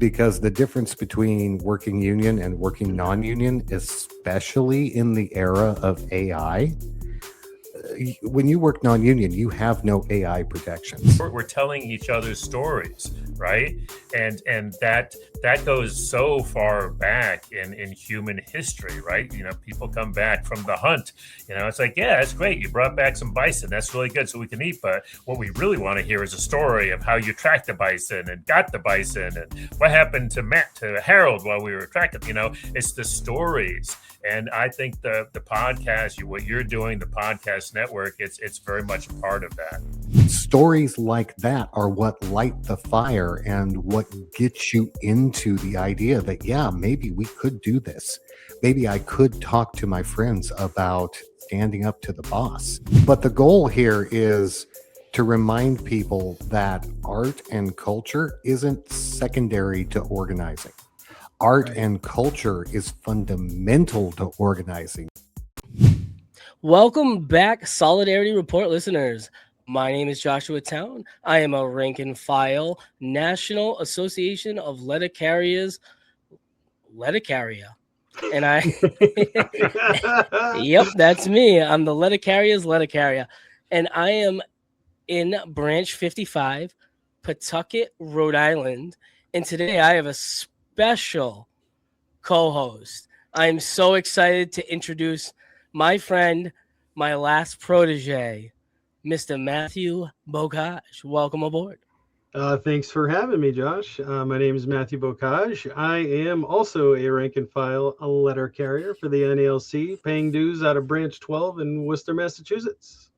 because the difference between working union and working non-union, especially in the era of AI, when you work non-union, you have no AI protections. We're telling each other's stories, right? And that goes so far back in human history, right? You know, people come back from the hunt. You know, it's like, yeah, that's great. You brought back some bison. That's really good, so we can eat. But what we really want to hear is a story of how you tracked the bison and got the bison, and what happened to Harold while we were tracking. You know, it's the stories. And I think the podcast, what you're doing, the podcast network, it's very much a part of that. Stories like that are what light the fire and what gets you into the idea that, yeah, maybe we could do this. Maybe I could talk to my friends about standing up to the boss. But the goal here is to remind people that art and culture isn't secondary to organizing. Art and culture is fundamental to organizing. Welcome back, Solidarity Report listeners. My name is Joshua Town. I am a rank and file National Association of Letter-Carriers. And I, yep, that's me. I'm the letter carrier. And I am in Branch 55, Pawtucket, Rhode Island. And today I have a special co-host. I'm so excited to introduce my friend, my last protege, Mr. Matthew Bocage. Welcome aboard. Thanks for having me, Josh. My name is Matthew Bocage. I am also a rank and file letter carrier for the NALC, paying dues out of Branch 12 in Worcester, Massachusetts.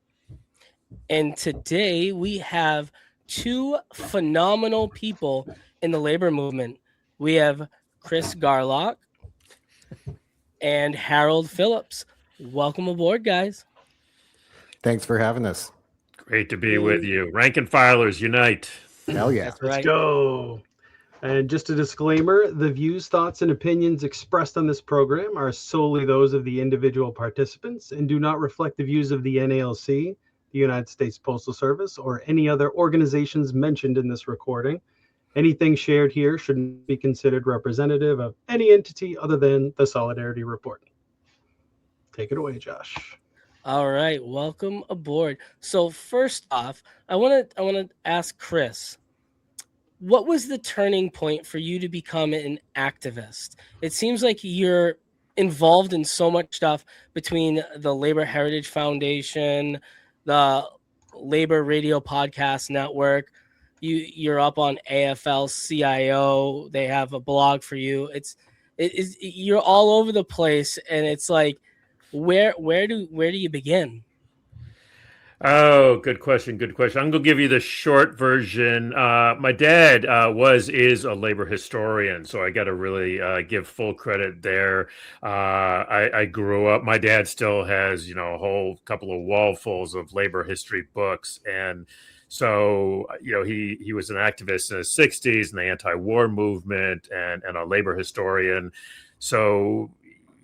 And today we have two phenomenal people in the labor movement. We have Chris Garlock and Harold Phillips. Welcome aboard, guys. Thanks for having us. Great to be with you. Rank and filers unite. Hell yeah. That's right. Let's go. And just a disclaimer, the views, thoughts, and opinions expressed on this program are solely those of the individual participants and do not reflect the views of the NALC, the United States Postal Service, or any other organizations mentioned in this recording. Anything shared here shouldn't be considered representative of any entity other than the Solidarity Report. Take it away, Josh. All right, welcome aboard. So first off, I want to ask Chris, what was the turning point for you to become an activist? It seems like you're involved in so much stuff between the Labor Heritage Foundation, the Labor Radio Podcast Network. You're up on AFL-CIO. They have a blog for you. You're all over the place, and it's like, where do you begin? Oh, good question. Good question. I'm going to give you the short version. My dad is a labor historian, so I got to really give full credit there. I grew up. My dad still has, a whole couple of wallfuls of labor history books, and so, he was an activist in the 60s in the anti-war movement and a labor historian. So,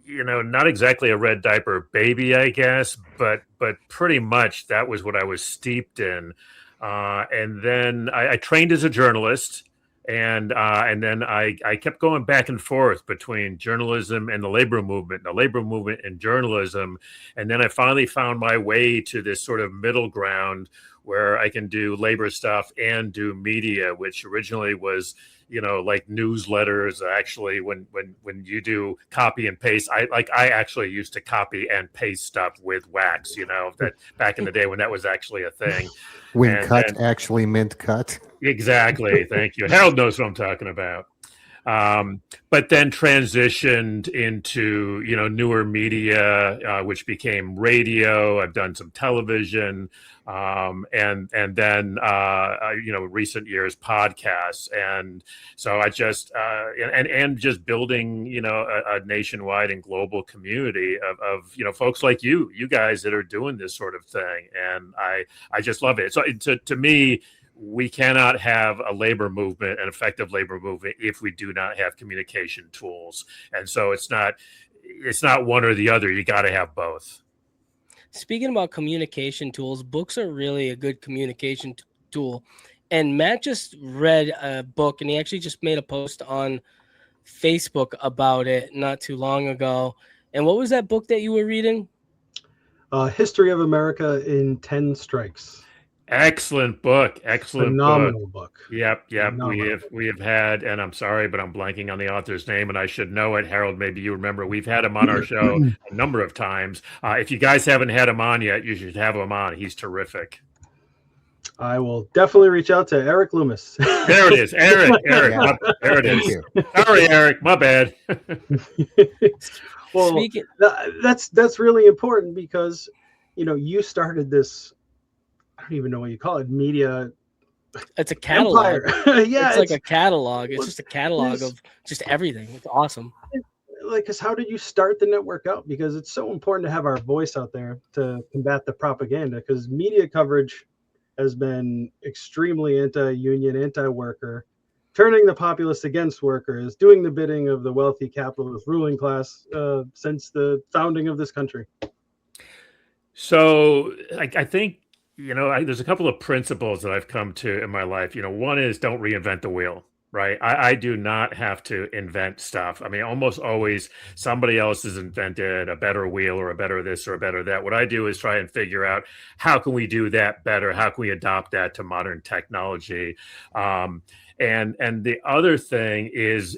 not exactly a red diaper baby, I guess, but pretty much that was what I was steeped in. And then I trained as a journalist, and then I kept going back and forth between journalism and the labor movement and journalism. And then I finally found my way to this sort of middle ground where I can do labor stuff and do media, which originally was, like newsletters. Actually, when you do copy and paste, I actually used to copy and paste stuff with wax, that back in the day when that was actually a thing. When actually meant cut. Exactly. Thank you. Harold knows what I'm talking about. But then transitioned into, newer media, which became radio. I've done some television, and then, recent years podcasts. And so I just, and just building, a nationwide and global community of folks like you guys that are doing this sort of thing. And I just love it. So to me, we cannot have a labor movement, an effective labor movement, if we do not have communication tools. And so it's not one or the other. You got to have both. Speaking about communication tools, books are really a good communication tool. And Matt just read a book, and he actually just made a post on Facebook about it not too long ago. And what was that book that you were reading? History of America in 10 Strikes. Excellent book. Excellent book. Phenomenal book. Yep. Phenomenal. We have had, and I'm sorry, but I'm blanking on the author's name, and I should know it. Harold, maybe you remember. We've had him on our show a number of times. If you guys haven't had him on yet, you should have him on. He's terrific. I will definitely reach out to Eric Loomis. There it is, Eric. Yeah. There it Thank is. you. Sorry, Eric. My bad. Well, Speaking, that's really important because, you know, you started this, I don't even know what you call it, media it's a catalog. empire. Yeah, it's like a catalog. It's well, just a catalog of just everything. It's awesome. like, because how did you start the network out? Because it's so important to have our voice out there to combat the propaganda, because media coverage has been extremely anti-union, anti-worker, turning the populace against workers, doing the bidding of the wealthy capitalist ruling class since the founding of this country. So I think, you know, there's a couple of principles that I've come to in my life. You know, one is don't reinvent the wheel, right? I do not have to invent stuff. I mean, almost always somebody else has invented a better wheel or a better this or a better that. What I do is try and figure out how can we do that better? How can we adopt that to modern technology? And the other thing is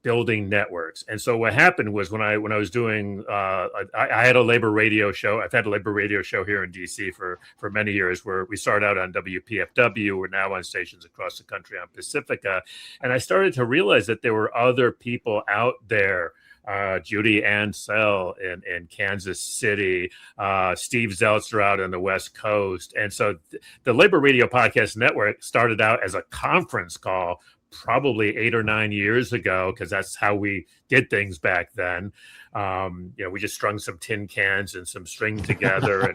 building networks. And so what happened was when I was doing I had a labor radio show. I've had a labor radio show here in DC for many years, where we started out on WPFW. We're now on stations across the country on Pacifica. And I started to realize that there were other people out there. Judy Ansell in Kansas City, Steve Zeltzer out on the West Coast. And so the Labor Radio Podcast Network started out as a conference call probably 8 or 9 years ago, because that's how we did things back then. You know, we just strung some tin cans and some string together,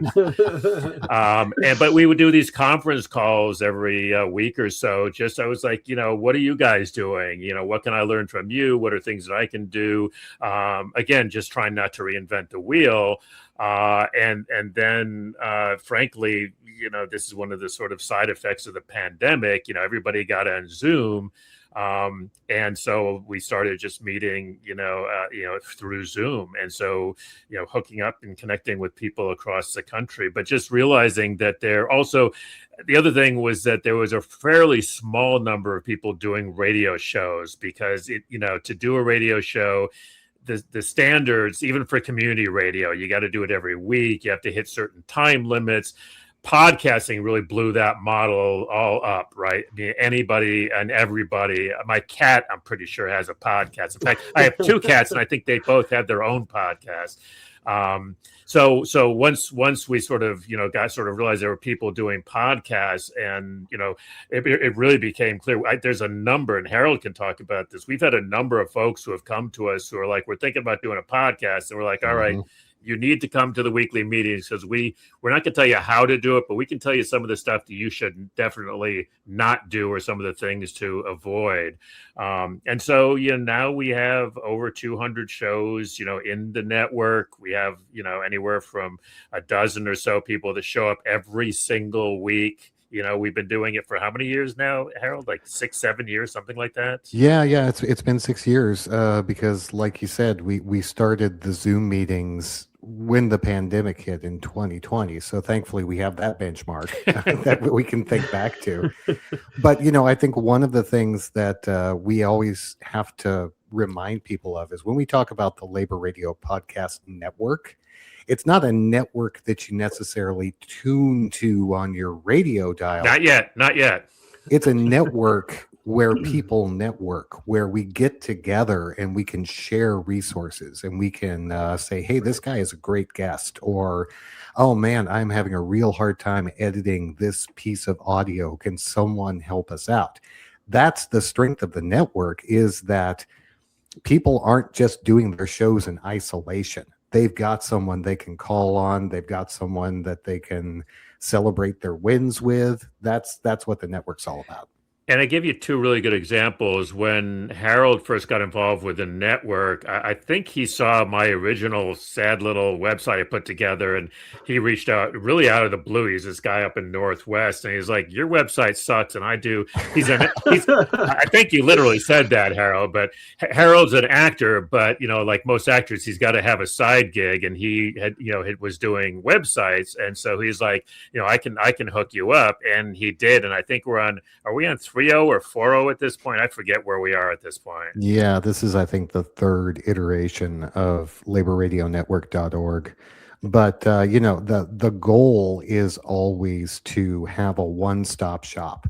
but we would do these conference calls every week or so. Just, I was like, you know, what are you guys doing? You know, what can I learn from you? What are things that I can do? Again, just trying not to reinvent the wheel. And then, frankly, you know, this is one of the sort of side effects of the pandemic. You know, everybody got on Zoom. And so we started just meeting, through Zoom. And so, you know, hooking up and connecting with people across the country, but just realizing that the other thing was that there was a fairly small number of people doing radio shows, because to do a radio show, the standards, even for community radio, you got to do it every week. You have to hit certain time limits. Podcasting really blew that model all up, right? I mean, anybody and everybody. My cat, I'm pretty sure, has a podcast. In fact, I have 2 cats, and I think they both have their own podcast. So once we sort of realized there were people doing podcasts, and it really became clear. There's a number, and Harold can talk about this. We've had a number of folks who have come to us who are like, we're thinking about doing a podcast, and we're like, all right. You need to come to the weekly meetings, because we're not going to tell you how to do it, but we can tell you some of the stuff that you should definitely not do, or some of the things to avoid. And so, now we have over 200 shows, in the network. We have, anywhere from a dozen or so people that show up every single week. We've been doing it for how many years now, Harold? Like 6-7 years, something like that. Yeah. It's been 6 years because, like you said, we started the Zoom meetings when the pandemic hit in 2020. So thankfully we have that benchmark that we can think back to. But, I think one of the things that we always have to remind people of is when we talk about the Labor Radio Podcast Network, it's not a network that you necessarily tune to on your radio dial. Not yet. It's a network where people network, where we get together and we can share resources, and we can say, hey, this guy is a great guest, or, oh man, I'm having a real hard time editing this piece of audio. Can someone help us out? That's the strength of the network, is that people aren't just doing their shows in isolation. They've got someone they can call on. They've got someone that they can celebrate their wins with. That's what the network's all about. And I give you two really good examples. When Harold first got involved with the network, I think he saw my original sad little website I put together, and he reached out really out of the blue. He's this guy up in Northwest, and he's like, "Your website sucks," and I do. He's. I think you literally said that, Harold. But Harold's an actor, but like most actors, he's got to have a side gig, and he had, was doing websites, and so he's like, I can hook you up, and he did, and I think are we on 3.0 or 4.0 at this point? I forget where we are at this point. Yeah, this is, I think, the third iteration of laborradionetwork.org. But the goal is always to have a one-stop shop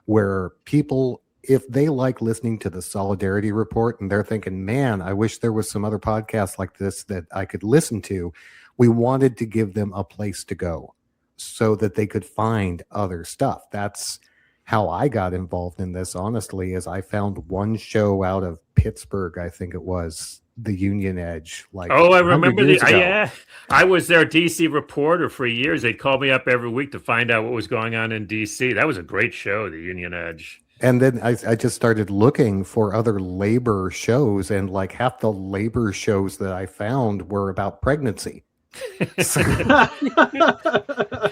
where people, if they like listening to the Solidarity Report and they're thinking, man, I wish there was some other podcasts like this that I could listen to, we wanted to give them a place to go so that they could find other stuff. That's how I got involved in this, honestly, is I found one show out of Pittsburgh, I think it was, the Union Edge. Like, oh, I remember yeah. I was their DC reporter for years. They'd call me up every week to find out what was going on in DC. That was a great show, the Union Edge. And then I just started looking for other labor shows, and like half the labor shows that I found were about pregnancy.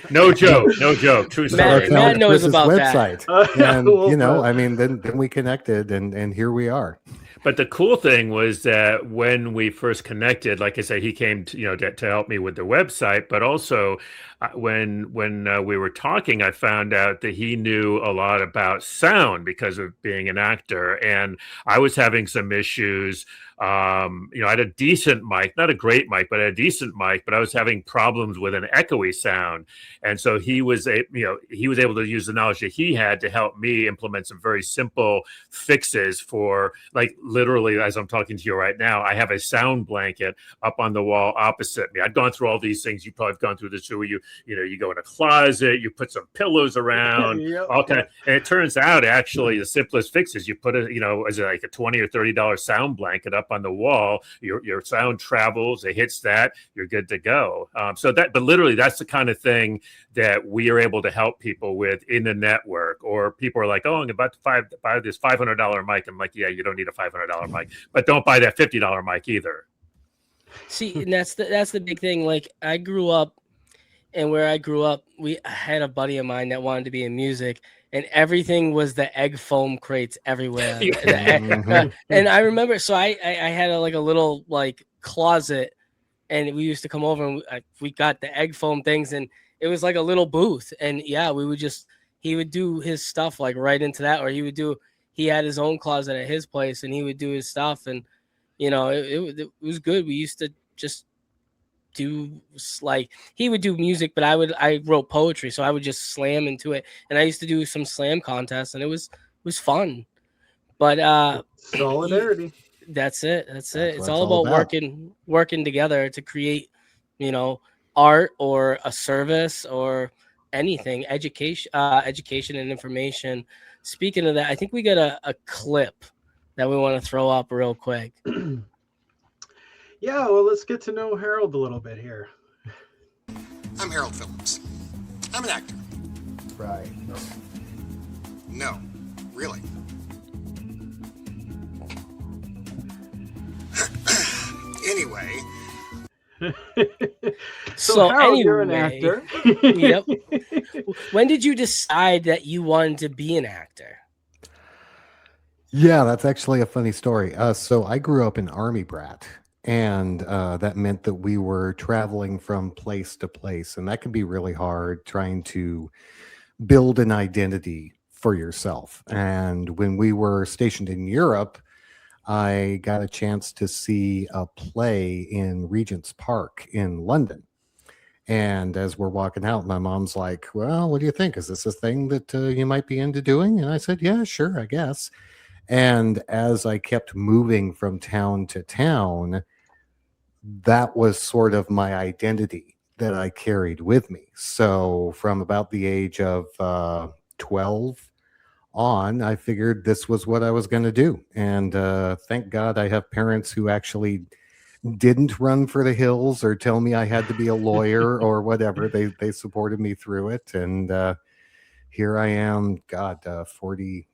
No joke. True story. Matt knows about website. That. And I mean, then we connected, and here we are. But the cool thing was that when we first connected, like I said, he came to help me with the website, but also when we were talking, I found out that he knew a lot about sound because of being an actor, and I was having some issues. I had a decent mic, not a great mic, but a decent mic, but I was having problems with an echoey sound. And so he was able to use the knowledge that he had to help me implement some very simple fixes for, like, literally, as I'm talking to you right now, I have a sound blanket up on the wall opposite me. I've gone through all these things. You probably have gone through this too, where you go in a closet, you put some pillows around, and it turns out actually the simplest fix is you put as like a $20 or $30 sound blanket up on the wall. Your sound travels, it hits that, you're good to go. But literally that's the kind of thing that we are able to help people with in the network. Or people are like, oh, I'm about to buy this $500 mic. I'm like, yeah, you don't need a $500 mic, but don't buy that $50 mic either. See, and that's the big thing. Like, I grew up, and where I grew up, I had a buddy of mine that wanted to be in music, and everything was the egg foam crates everywhere. And I remember, so I had a little like closet, and we used to come over, and we got the egg foam things, and it was like a little booth. And yeah, he would do his stuff like right into that, or he had his own closet at his place, and he would do his stuff. And it was good. We used to just do, like, he would do music, but I wrote poetry, so I would just slam into it. And I used to do some slam contests, and it was fun. But solidarity. That's it. It's all about working together to create, art or a service or anything, education and information. Speaking of that, I think we got a clip that we want to throw up real quick. Yeah, well, let's get to know Harold a little bit here. I'm Harold Phillips. I'm an actor. Right. No, really. Anyway. So Harold, you're an actor. Yep. When did you decide that you wanted to be an actor? Yeah, that's actually a funny story. So I grew up an Army brat, and that meant that we were traveling from place to place, and that can be really hard trying to build an identity for yourself. And when we were stationed in Europe, I got a chance to see a play in Regent's Park in London. And as we're walking out, my mom's like, well, what do you think? Is this a thing that you might be into doing? And I said, yeah, sure, I guess. And as I kept moving from town to town, that was sort of my identity that I carried with me. So from about the age of 12 on, I figured this was what I was going to do. And thank God I have parents who actually didn't run for the hills or tell me I had to be a lawyer or whatever. They supported me through it. And here I am, 40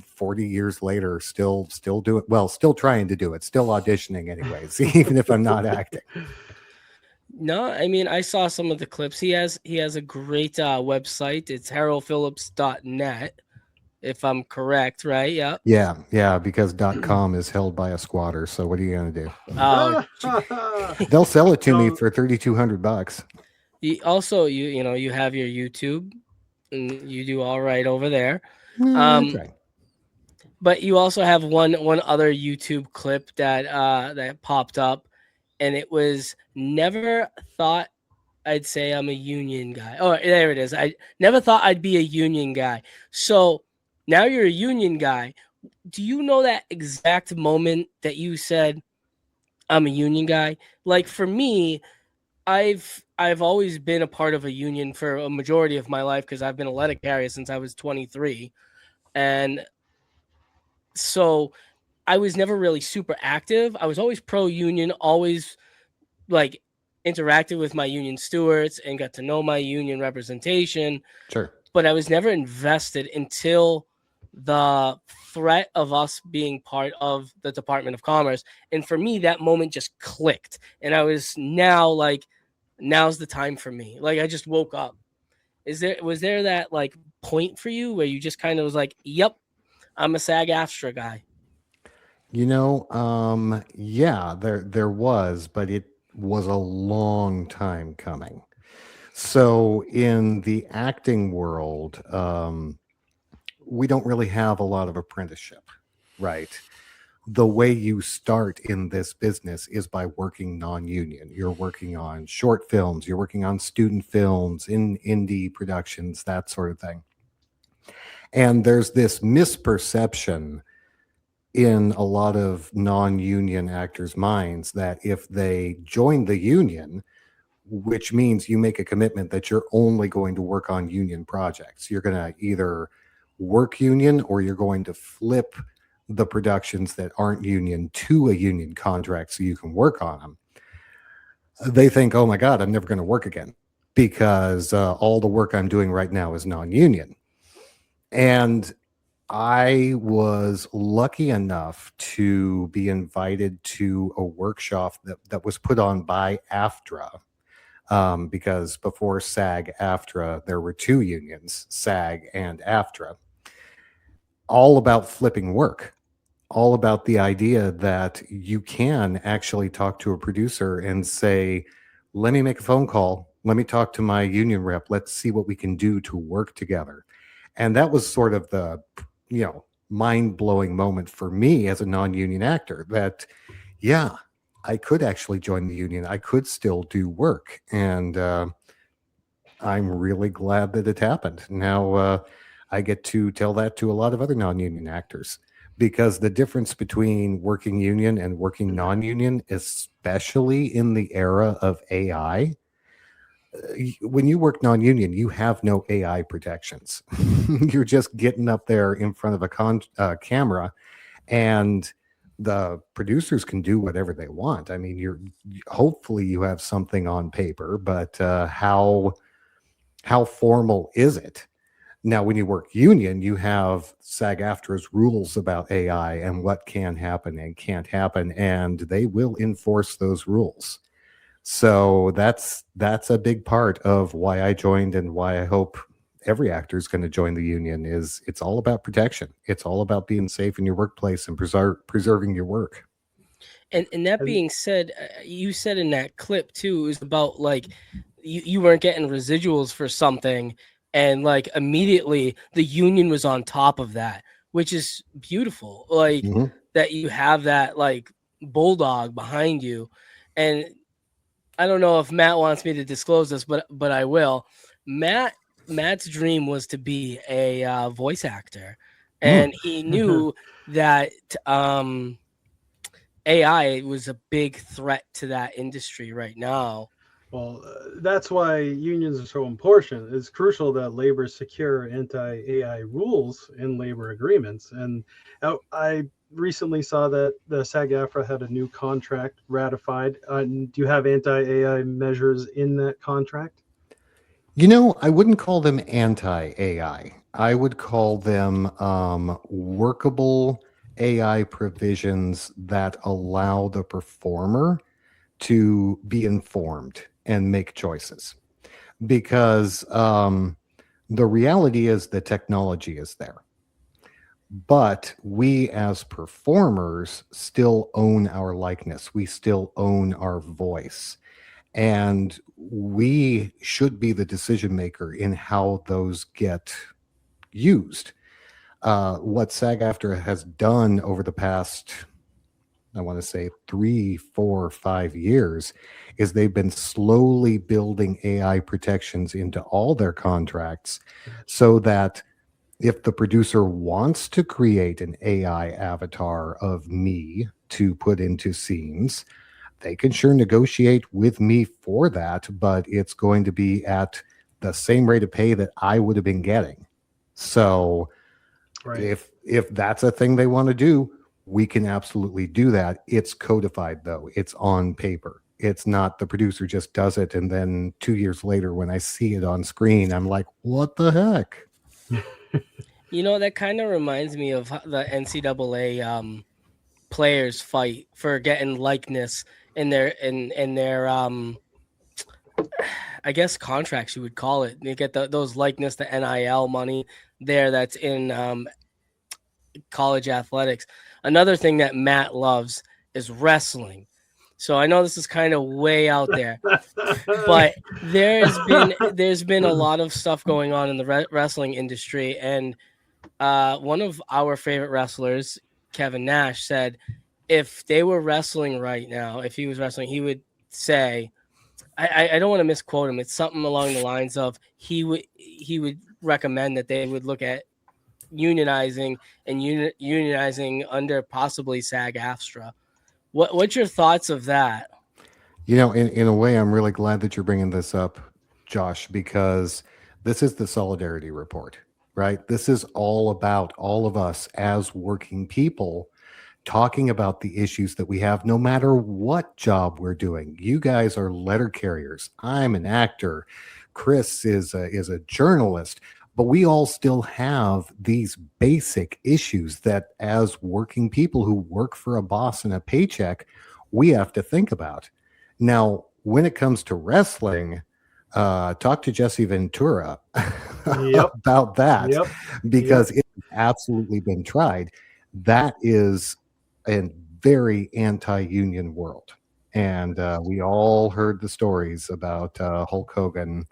40 years later, still doing well, still trying to do it, still auditioning anyways, even if I'm not acting. No, I mean, I saw some of the clips. He has a great website. It's haroldphillips.net, if I'm correct, right? Yeah. Yeah, because .com is held by a squatter. So what are you gonna do? Oh, They'll sell it to me No. for $3,200. you have your YouTube, and you do all right over there. That's right. But you also have one other YouTube clip that popped up, and it was never thought I'd say I'm a union guy. Oh, there it is. I never thought I'd be a union guy. So now you're a union guy. Do you know that exact moment that you said I'm a union guy? Like for me, I've always been a part of a union for a majority of my life because I've been a letter carrier since I was 23. And so I was never really super active. I was always pro union, always like interacted with my union stewards and got to know my union representation, Sure. but I was never invested until the threat of us being part of the Department of Commerce. And for me, that moment just clicked. And I was now like, now's the time for me. Like I just woke up. Was there that like point for you where you just kind of was like, yep, I'm a SAG-AFTRA guy? Yeah, there was, but it was a long time coming. So in the acting world, we don't really have a lot of apprenticeship, right? The way you start in this business is by working non-union. You're working on short films, you're working on student films, in indie productions, that sort of thing. And there's this misperception in a lot of non-union actors' minds that if they join the union, which means you make a commitment that you're only going to work on union projects, you're going to either work union or you're going to flip the productions that aren't union to a union contract so you can work on them. They think, oh my God, I'm never going to work again because all the work I'm doing right now is non-union. And I was lucky enough to be invited to a workshop that was put on by AFTRA, because before SAG-AFTRA, there were two unions, SAG and AFTRA, all about flipping work, all about the idea that you can actually talk to a producer and say, let me make a phone call. Let me talk to my union rep. Let's see what we can do to work together. And that was sort of the, mind-blowing moment for me as a non-union actor that, yeah, I could actually join the union. I could still do work. And I'm really glad that it happened. Now I get to tell that to a lot of other non-union actors, because the difference between working union and working non-union, especially in the era of AI, when you work non-union, you have no AI protections. You're just getting up there in front of a camera, and the producers can do whatever they want. I mean, hopefully you have something on paper, but how formal is it? Now, when you work union, you have SAG-AFTRA's rules about AI and what can happen and can't happen, and they will enforce those rules. So that's a big part of why I joined and why I hope every actor is going to join the union. Is it's all about protection. It's all about being safe in your workplace and preserving your work. And that being said, you said in that clip too, it was about like you weren't getting residuals for something, and like immediately the union was on top of that, which is beautiful. Like that you have that like bulldog behind you. And I don't know if Matt wants me to disclose this, but I will. Matt's dream was to be a voice actor, and he knew that AI was a big threat to that industry right now. Well, that's why unions are so important. It's crucial that labor secure anti-AI rules in labor agreements. And I recently saw that the SAG-AFTRA had a new contract ratified. Do you have anti-AI measures in that contract? I wouldn't call them anti-AI. I would call them workable AI provisions that allow the performer to be informed and make choices. Because the reality is the technology is there. But we as performers still own our likeness. We still own our voice. And we should be the decision maker in how those get used. What SAG-AFTRA has done over the past, I want to say 3, 4, 5 years, is they've been slowly building AI protections into all their contracts so that if the producer wants to create an AI avatar of me to put into scenes, they can sure negotiate with me for that, but it's going to be at the same rate of pay that I would have been getting. So Right. if that's a thing they want to do, we can absolutely do that. It's codified though. It's on paper. It's not the producer just does it and then 2 years later when I see it on screen, I'm like, what the heck? You know, that kind of reminds me of the NCAA players fight for getting likeness in their I guess contracts you would call it. They get those likeness, the NIL money there that's in college athletics. Another thing that Matt loves is wrestling. So I know this is kind of way out there, but there's been a lot of stuff going on in the wrestling industry, and one of our favorite wrestlers, Kevin Nash, said if they were wrestling right now, if he was wrestling, he would say, I don't want to misquote him. It's something along the lines of he would recommend that they would look at unionizing and unionizing under possibly SAG-AFTRA. What's your thoughts of that? In a way, I'm really glad that you're bringing this up, Josh, because this is the solidarity report, right? This is all about all of us as working people talking about the issues that we have no matter what job we're doing. You guys are letter carriers. I'm an actor. Chris is a journalist, but we all still have these basic issues that as working people who work for a boss and a paycheck, we have to think about. Now, when it comes to wrestling, talk to Jesse Ventura Yep. about that Yep. because it's absolutely been tried. That is a very anti-union world. And we all heard the stories about Hulk Hogan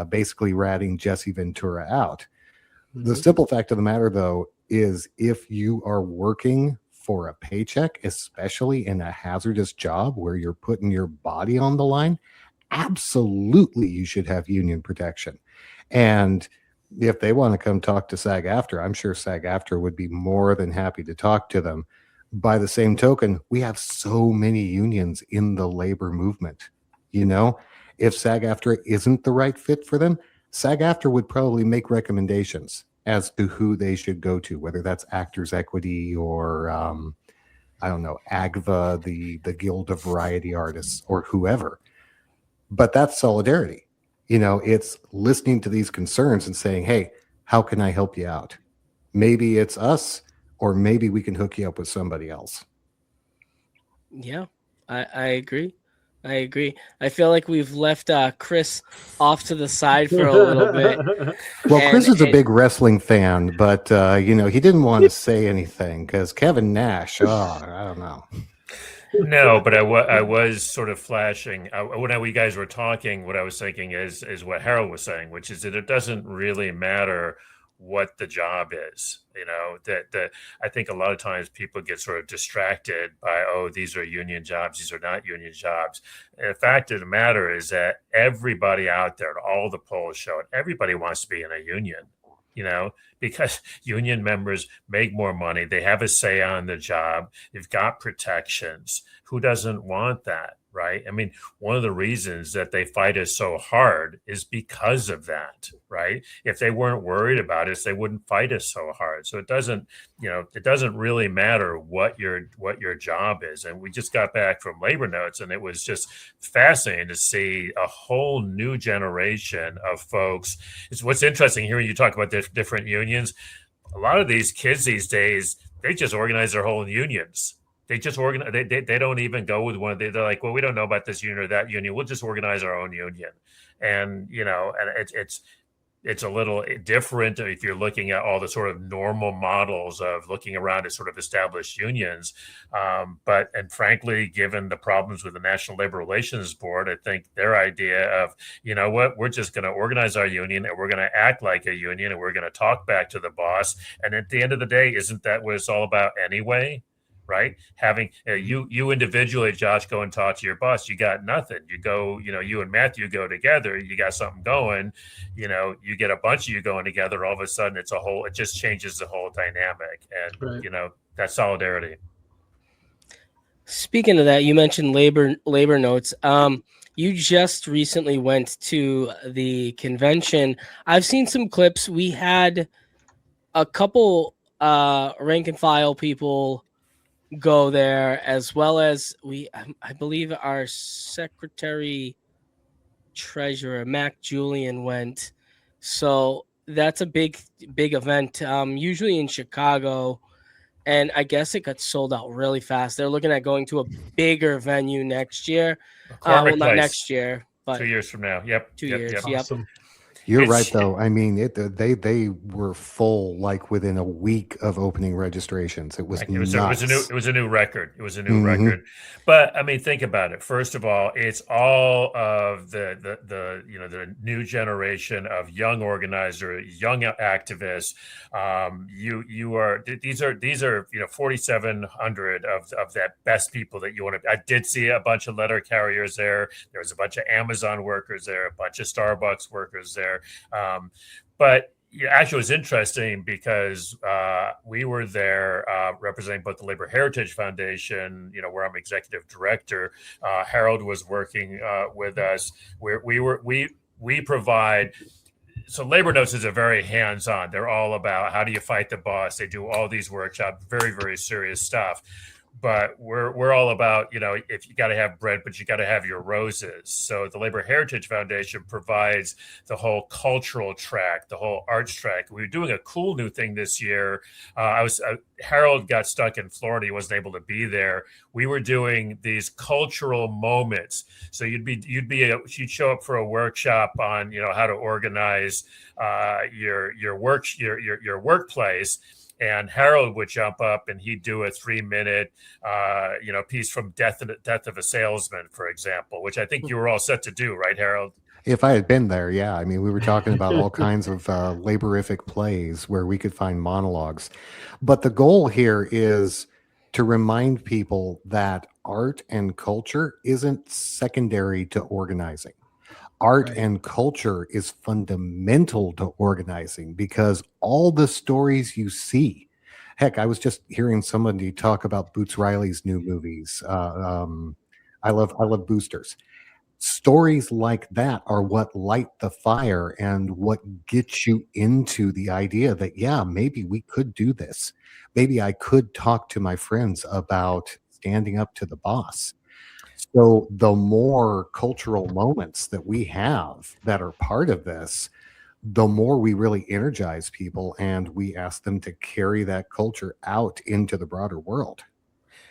basically ratting Jesse Ventura out. The simple fact of the matter, though, is if you are working for a paycheck, especially in a hazardous job where you're putting your body on the line, absolutely you should have union protection. And if they want to come talk to SAG-AFTRA, I'm sure SAG-AFTRA would be more than happy to talk to them. By the same token, we have so many unions in the labor movement. If SAG-AFTRA isn't the right fit for them, SAG-AFTRA would probably make recommendations as to who they should go to, whether that's Actors Equity or I don't know, AGVA, the Guild of Variety Artists, or whoever. But that's solidarity. It's listening to these concerns and saying, hey, how can I help you out? Maybe it's us, or maybe we can hook you up with somebody else. Yeah, I agree. I agree. I feel like we've left Chris off to the side for a little bit. Well, Chris is a big wrestling fan, but he didn't want to say anything because Kevin Nash. Oh, I don't know. No, but I was sort of flashing when we guys were talking. What I was thinking is what Harold was saying, which is that it doesn't really matter what the job is. That I think a lot of times people get sort of distracted by, oh, these are union jobs, these are not union jobs. And the fact of the matter is that everybody out there, all the polls show it, everybody wants to be in a union. Because union members make more money. They have a say on the job. They've got protections. Who doesn't want that? right? I mean, one of the reasons that they fight us so hard is because of that, right? If they weren't worried about us, they wouldn't fight us so hard. So it doesn't, it doesn't really matter what your job is. And we just got back from labor notes, and it was just fascinating to see a whole new generation of folks. It's what's interesting here when you talk about different unions. A lot of these kids these days, they just organize their whole unions. They just organize. They don't even go with one. They're like, well, we don't know about this union or that union. We'll just organize our own union. And and it's a little different if you're looking at all the sort of normal models of looking around at sort of established unions. And frankly, given the problems with the National Labor Relations Board, I think their idea of, you know what, we're just going to organize our union and we're going to act like a union and we're going to talk back to the boss. And at the end of the day, isn't that what it's all about anyway? Right? Having you individually, Josh, go and talk to your boss. You got nothing. You go, you and Matthew go together. You got something going. You get a bunch of you going together. All of a sudden, it just changes the whole dynamic. And Right. That solidarity. Speaking of that, you mentioned labor notes. You just recently went to the convention. I've seen some clips. We had a couple rank and file people go there, as well as I believe our secretary treasurer Mac Julian went. So that's a big event, usually in Chicago, and I guess it got sold out really fast. They're looking at going to a bigger venue next year. Well, not Place. next year, but 2 years from now. Yep. 2 years. Yep. Yep. Awesome. You're right, though. I mean, they were full like within a week of opening registrations. It was nuts. It was a new record. It was a new record. But I mean, think about it. First of all, it's all of the new generation of young organizers, young activists. These are 4,700 of that best people that you want to. I did see a bunch of letter carriers there. There was a bunch of Amazon workers there, a bunch of Starbucks workers there. But actually, it was interesting because we were there representing both the Labor Heritage Foundation, where I'm executive director. Harold was working with us. We provide. So Labor Notes is a very hands-on. They're all about how do you fight the boss. They do all these workshops, very, very serious stuff. But we're all about, if you got to have bread, but you got to have your roses. So the Labor Heritage Foundation provides the whole cultural track, the whole arts track. We were doing a cool new thing this year. Harold got stuck in Florida. He wasn't able to be there. We were doing these cultural moments. So you'd show up for a workshop on, how to organize your workplace. And Harold would jump up and he'd do a 3-minute, piece from Death of a Salesman, for example, which I think you were all set to do, right, Harold? If I had been there, yeah. I mean, we were talking about all kinds of laborific plays where we could find monologues. But the goal here is to remind people that art and culture isn't secondary to organizing. Art and culture is fundamental to organizing because all the stories you see. Heck, I was just hearing somebody talk about Boots Riley's new movies. I love Boosters. Stories like that are what light the fire and what gets you into the idea that, yeah, maybe we could do this. Maybe I could talk to my friends about standing up to the boss. So the more cultural moments that we have that are part of this, the more we really energize people and we ask them to carry that culture out into the broader world.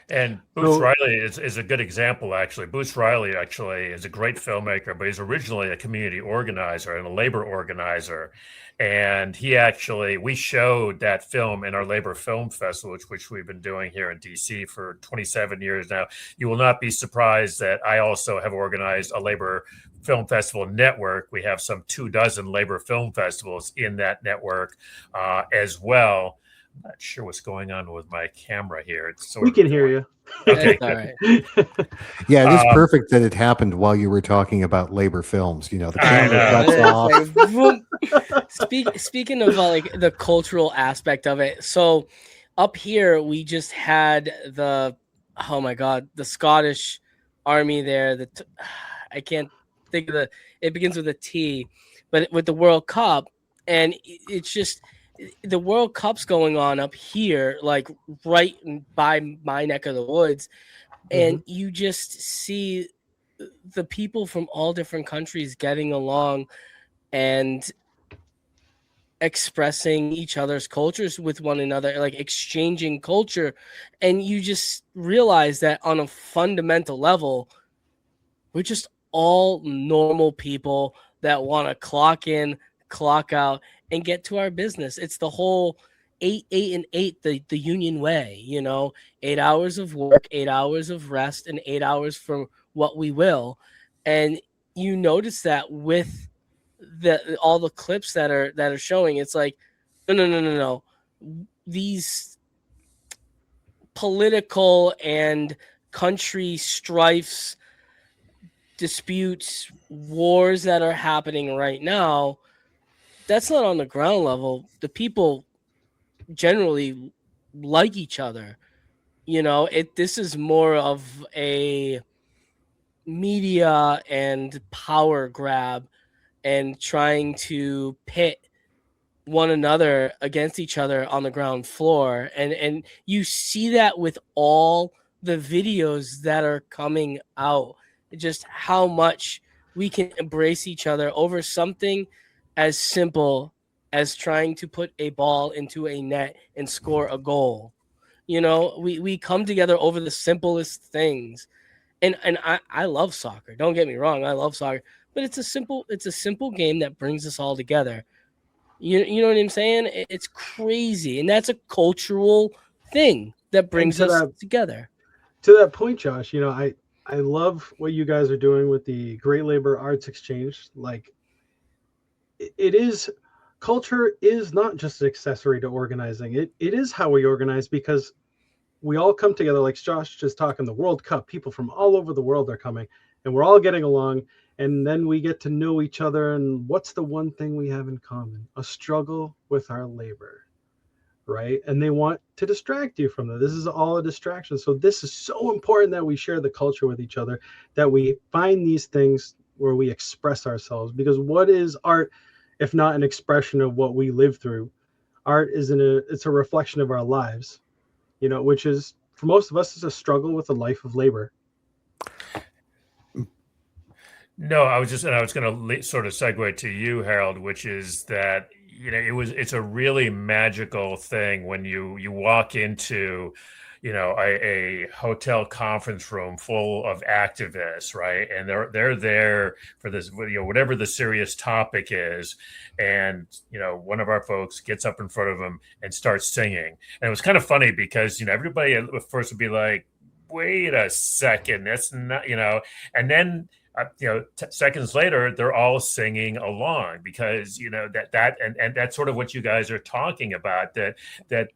And Boots Riley is a good example, actually. Boots Riley actually is a great filmmaker, but he's originally a community organizer and a labor organizer. And we showed that film in our Labor Film Festival, which we've been doing here in DC for 27 years now. You will not be surprised that I also have organized a Labor Film Festival network. We have some 24 Labor Film Festivals in that network as well. I'm not sure what's going on with my camera here. We can hear you. Okay. All right. Yeah, it is perfect that it happened while you were talking about labor films. The camera cuts off. Speaking of like the cultural aspect of it, so up here we just had the Scottish army there. I can't think of the. It begins with a T, but with the World Cup, and it's just the World Cup's going on up here, like right by my neck of the woods, and Mhm. you just see the people from all different countries getting along and expressing each other's cultures with one another, like exchanging culture. And you just realize that on a fundamental level, we're just all normal people that want to clock in, clock out, and get to our business. It's the whole 8, 8, and 8, the union way, 8 hours of work, 8 hours of rest, and 8 hours for what we will. And you notice that with the all the clips that are showing, it's like, no, no, no, no, no. These political and country strifes, disputes, wars that are happening right now, that's not on the ground level. The people generally like each other. This is more of a media and power grab and trying to pit one another against each other on the ground floor. And you see that with all the videos that are coming out, just how much we can embrace each other over something as simple as trying to put a ball into a net and score a goal. We come together over the simplest things. And I love soccer, don't get me wrong, I love soccer, but it's a simple game that brings us all together. You know what I'm saying? It's crazy, and that's a cultural thing that And brings us together. to that point, Josh, I love what you guys are doing with the Great Labor Arts Exchange. Like, it is, culture is not just an accessory to organizing. It is how we organize, because we all come together, like Josh just talking, the World Cup, people from all over the world are coming, and we're all getting along, and then we get to know each other. And what's the one thing we have in common? A struggle with our labor, right? And they want to distract you from that. This is all a distraction. So this is so important that we share the culture with each other, that we find these things where we express ourselves. Because what is art if not an expression of what we live through? Art it's a reflection of our lives, which is, for most of us, is a struggle with a life of labor. No, I was going to sort of segue to you, Harold, which is that it's a really magical thing when you walk into a hotel conference room full of activists, right? And they're there for this, whatever the serious topic is, and one of our folks gets up in front of them and starts singing. And it was kind of funny because everybody at first would be like, wait a second, that's not, and then seconds later, they're all singing along, because and that's sort of what you guys are talking about, that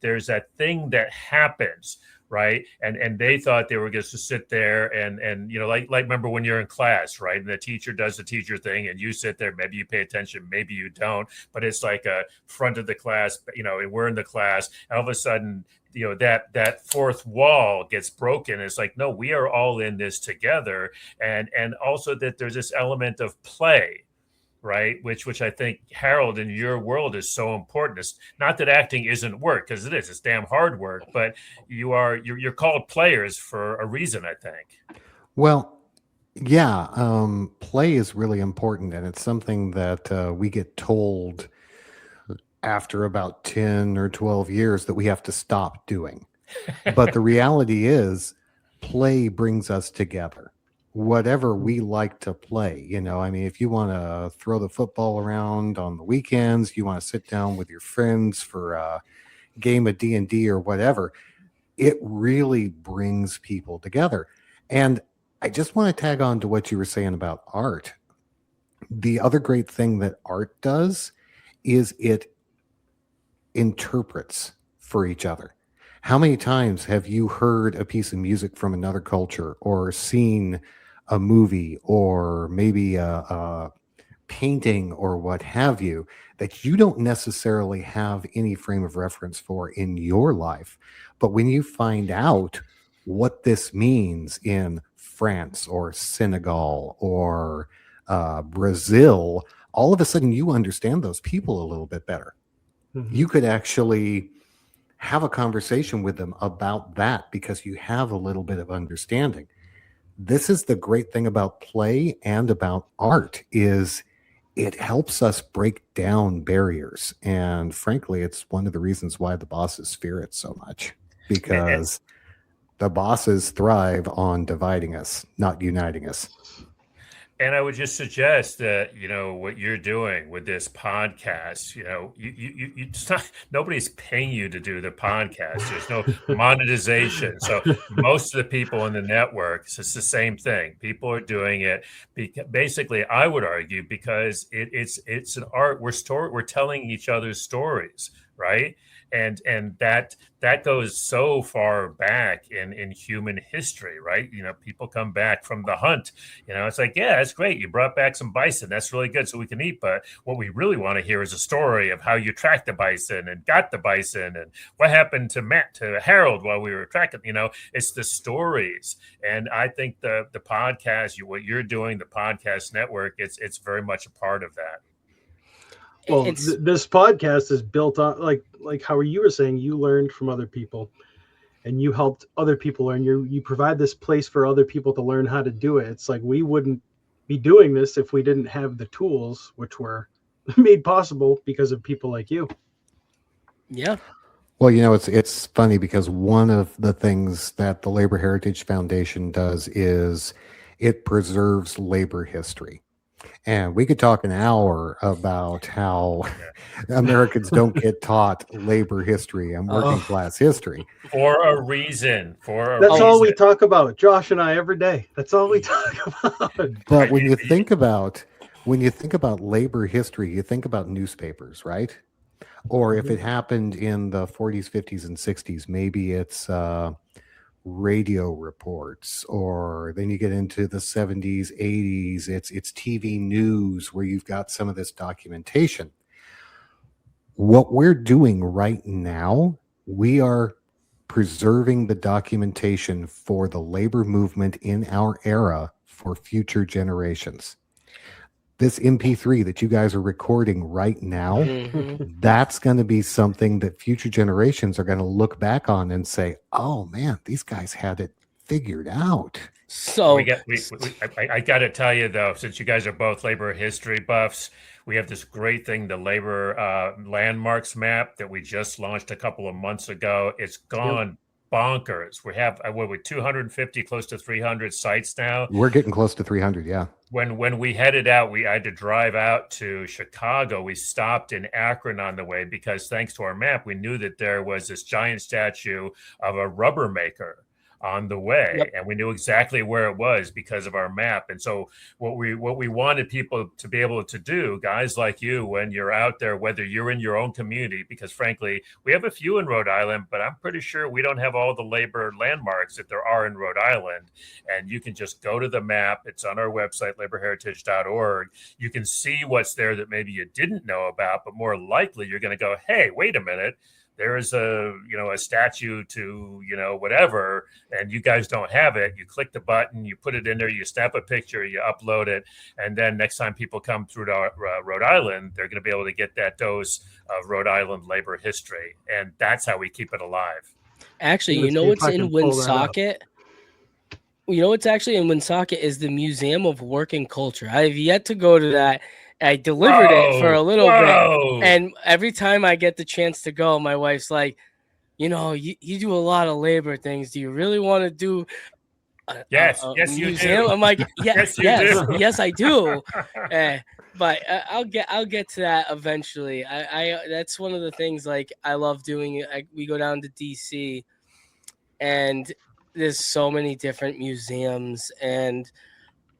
there's that thing that happens, right? And they thought they were just to sit there and like remember when you're in class, right? And the teacher does the teacher thing, and you sit there, maybe you pay attention, maybe you don't, but it's like a front of the class, and we're in the class, and all of a sudden that fourth wall gets broken. It's like, no, we are all in this together. And also that there's this element of play, right? Which I think, Harold, in your world is so important. It's not that acting isn't work, because it's damn hard work, but you're called players for a reason, I think. Well, yeah, play is really important, and it's something that we get told after about 10 or 12 years that we have to stop doing. But the reality is, play brings us together. Whatever we like to play, I mean, if you want to throw the football around on the weekends, you want to sit down with your friends for a game of D&D or whatever, it really brings people together. And I just want to tag on to what you were saying about art. The other great thing that art does is it interprets for each other. How many times have you heard a piece of music from another culture, or seen a movie, or maybe a painting or what have you, that you don't necessarily have any frame of reference for in your life? But when you find out what this means in France or Senegal or Brazil, all of a sudden you understand those people a little bit better. You could actually have a conversation with them about that because you have a little bit of understanding. This is the great thing about play and about art is it helps us break down barriers. And frankly, it's one of the reasons why the bosses fear it so much, because the bosses thrive on dividing us, not uniting us. And I would just suggest that, what you're doing with this podcast, it's not, nobody's paying you to do the podcast. There's no monetization. So most of the people in the network, it's the same thing. People are doing it basically, I would argue, because it's an art. We're telling each other's stories, right? And that goes so far back in human history, right? People come back from the hunt. It's like, yeah, that's great. You brought back some bison. That's really good, so we can eat. But what we really want to hear is a story of how you tracked the bison and got the bison and what happened to Harold while we were tracking. It's the stories. And I think the podcast, what you're doing, the podcast network, it's very much a part of that. Well, this podcast is built on like how you were saying, you learned from other people and you helped other people learn. You provide this place for other people to learn how to do it. It's like we wouldn't be doing this if we didn't have the tools, which were made possible because of people like you. Yeah. Well, it's funny because one of the things that the Labor Heritage Foundation does is it preserves labor history. And we could talk an hour about how Americans don't get taught labor history and working class history. For a reason. That's all we talk about, Josh and I, every day. That's all we talk about. But when you think about labor history, you think about newspapers, right? Or if it happened in the 40s, 50s, and 60s, maybe it's radio reports, or then you get into the 70s, 80s, it's TV news where you've got some of this documentation. What we're doing right now, we are preserving the documentation for the labor movement in our era for future generations. This MP3 that you guys are recording right now, that's going to be something that future generations are going to look back on and say, oh man, these guys had it figured out. So I got to tell you though, since you guys are both labor history buffs, we have this great thing, the labor landmarks map that we just launched a couple of months ago. It's gone bonkers. We have 250, close to 300 sites now. We're getting close to 300. Yeah. When we headed out, I had to drive out to Chicago. We stopped in Akron on the way because thanks to our map, we knew that there was this giant statue of a rubber maker on the way, and we knew exactly where it was because of our map. And so what we wanted people to be able to do, guys like you, when you're out there, whether you're in your own community, because frankly, we have a few in Rhode Island, but I'm pretty sure we don't have all the labor landmarks that there are in Rhode Island. And you can just go to the map. It's on our website, laborheritage.org. You can see what's there that maybe you didn't know about, but more likely you're going to go, hey, wait a minute. There is a statue to, whatever, and you guys don't have it. You click the button, you put it in there, you snap a picture, you upload it. And then next time people come through to Rhode Island, they're going to be able to get that dose of Rhode Island labor history. And that's how we keep it alive. Actually, what's in Woonsocket? What's actually in Woonsocket is the Museum of Working Culture. I have yet to go to that. I delivered it for a little bit, and every time I get the chance to go, my wife's like, you do a lot of labor things. Do you really want to do a museum? You do. I'm like, yes, I do. But I'll get to that eventually. I that's one of the things like I love doing. We go down to DC, and there's so many different museums, and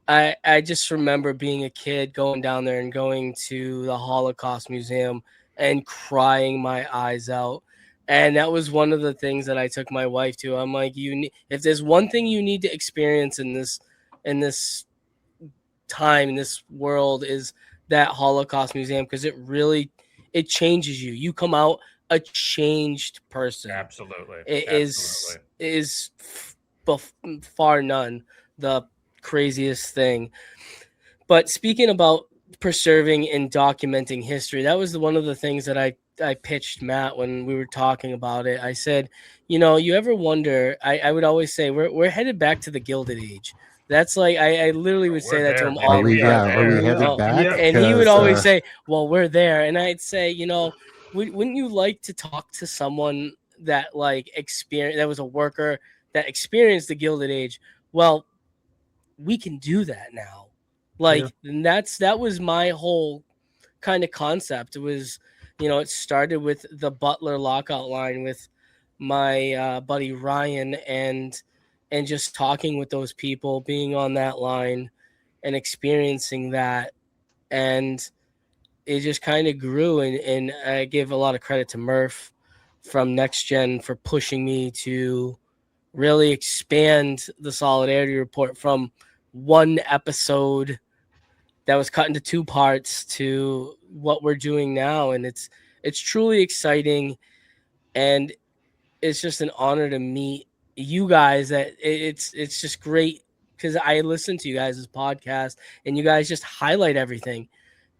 I just remember being a kid going down there and going to the Holocaust Museum and crying my eyes out. And that was one of the things that I took my wife to. I'm like, if there's one thing you need to experience in this time, in this world, is that Holocaust Museum, because it changes you. You come out a changed person. Absolutely. It is far none. the craziest thing. But speaking about preserving and documenting history, that was one of the things that I pitched Matt when we were talking about it. I said, you ever wonder, I would always say we're headed back to the Gilded Age. That's like I literally would say We're that to there, him Are man. all the we? We are Yeah. time. Are we there. headed Oh, back? Yeah. and he would Because always say, well, we're there. And I'd say, wouldn't you like to talk to someone that like that was a worker that experienced the Gilded Age? Well, we can do that now. Yeah. Like, and that was my whole kind of concept. It was, it started with the Butler lockout line with my buddy Ryan, and just talking with those people, being on that line and experiencing that. And it just kind of grew, and I give a lot of credit to Murph from Next Gen for pushing me to really expand the Solidarity Report from one episode that was cut into two parts to what we're doing now. And it's truly exciting, and it's just an honor to meet you guys. That it's just great because I listen to you guys' podcast, and you guys just highlight everything.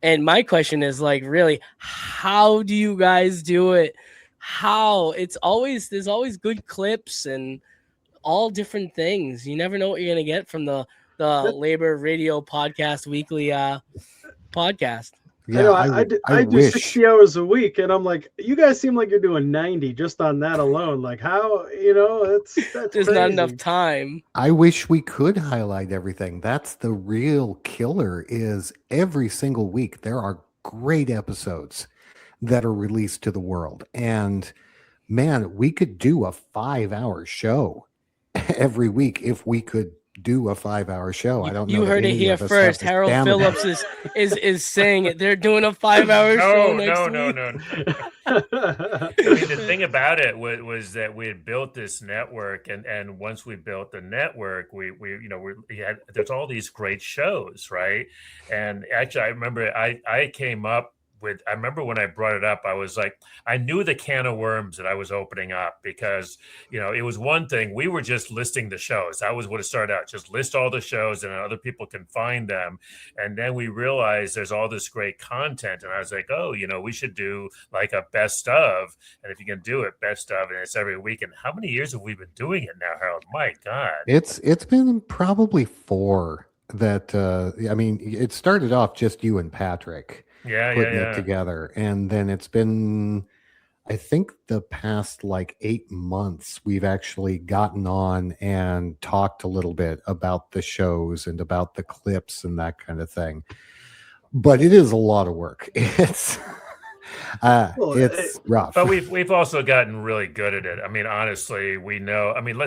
And my question is, like, really, how do you guys do it? How? There's always good clips and all different things. You never know what you're gonna get from the Labor Radio Podcast Weekly podcast. I yeah, know. I I do wish 60 hours a week, and I'm like, you guys seem like you're doing 90 just on that alone. Like, how? That's There's not enough crazy. time. I wish we could highlight everything. That's the real killer is every single week there are great episodes that are released to the world. And man, we could do a 5-hour show every week if we could do a 5-hour show. I don't know You that heard it any here of us have first. the Harold stamina. Phillips is saying it. They're doing a 5-hour show next No. week. I mean, the thing about it was that we had built this network, and once we built the network, there's all these great shows, right? And actually, I remember I came up with. I remember when I brought it up, I was like, I knew the can of worms that I was opening up because it was one thing we were just listing the shows. That was what it started out. Just list all the shows, and other people can find them. And then we realized there's all this great content, and I was like, oh, we should do like a best of, and if you can do it, best of, and it's every week. And how many years have we been doing it now, Harold? My God. It's been probably 4 that I mean, it started off just you and Patrick putting it Yeah. together, and then it's been, I think, the past like 8 months we've actually gotten on and talked a little bit about the shows and about the clips and that kind of thing. But it is a lot of work. It's rough. But we've also gotten really good at it. I mean, honestly, we know. I mean,